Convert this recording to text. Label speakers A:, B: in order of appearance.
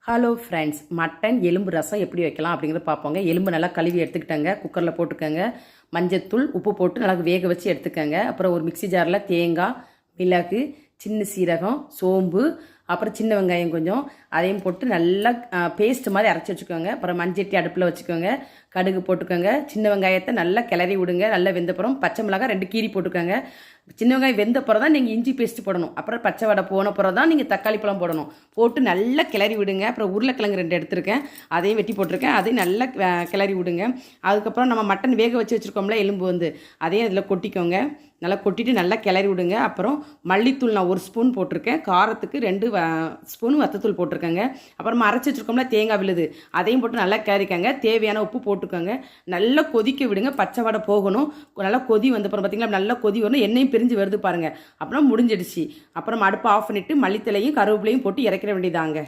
A: Hello friends, mutton எலும்பு ரசம் எப்படி வைக்கலாம் அப்படிங்கிறத பார்ப்போங்க. எலும்பு நல்லா கழுவி எடுத்துக்கிட்டேங்க. குக்கரில் போட்டுக்கோங்க. மஞ்சத்தூள், உப்பு போட்டு நல்லா வேக வச்சு எடுத்துக்கோங்க. அப்புறம் ஒரு மிக்சி ஜாரில் தேங்காய், மிளகு, சின்ன சீரகம், சோம்பு, அப்புறம் சின்ன வெங்காயம் கொஞ்சம் அதையும் போட்டு நல்லா பேஸ்ட் மாதிரி அரைச்சி வச்சுக்கோங்க. அப்புறம் மஞ்சட்டி அடுப்பில் வச்சுக்கோங்க. கடுகு போட்டுக்கோங்க. சின்ன வெங்காயத்தை நல்லா கிளறி விடுங்க. நல்லா வெந்தப்புறம் பச்சை மிளகாய் 2 கீரி போட்டுக்கோங்க. சின்ன வெங்காயம் வெந்தப்புறம் தான் நீங்கள் இஞ்சி பேஸ்ட் போடணும். அப்புறம் பச்சை வடை போனப்புறம் தான் நீங்கள் தக்காளி பழம் போடணும். போட்டு நல்லா கிளறி விடுங்க. அப்புறம் உருளைக்கிழங்கு 2 எடுத்துருக்கேன், அதையும் வெட்டி போட்டிருக்கேன். அதையும் நல்லா கிளறி விடுங்க. அதுக்கப்புறம் நம்ம மட்டன் வேக வச்சு வச்சுருக்கோம்ல எலும்பு அதையும் அதில் கொட்டிக்கோங்க. நல்லா கொட்டிட்டு நல்லா கிளறி விடுங்க. அப்புறம் மல்லித்தூள் நான் 1 ஸ்பூன் போட்டிருக்கேன். காரத்துக்கு 2 ஸ்பூன் வத்தத்தூள் போட்டிருக்கேங்க. அப்புறமா அரைச்சி வச்சுருக்கோம்ல தேங்காய் விழுது, அதையும் போட்டு நல்லா கிளறிக்கங்க. தேவையான உப்பு போட்டுக்கோங்க. நல்லா கொதிக்க விடுங்க. பச்சை வடை போகணும். நல்லா கொதி வந்தப்புறம் பார்த்தீங்களா, நல்லா கொதி வரணும். எண்ணெயும் பிரிஞ்சு வருது பாருங்கள். அப்புறம் முடிஞ்சிடுச்சு. அப்புறம் அடுப்பு ஆஃப் பண்ணிவிட்டு மல்லித்தலையும் கருவேப்பிலையும் போட்டு இறக்கிற வேண்டியதாங்க.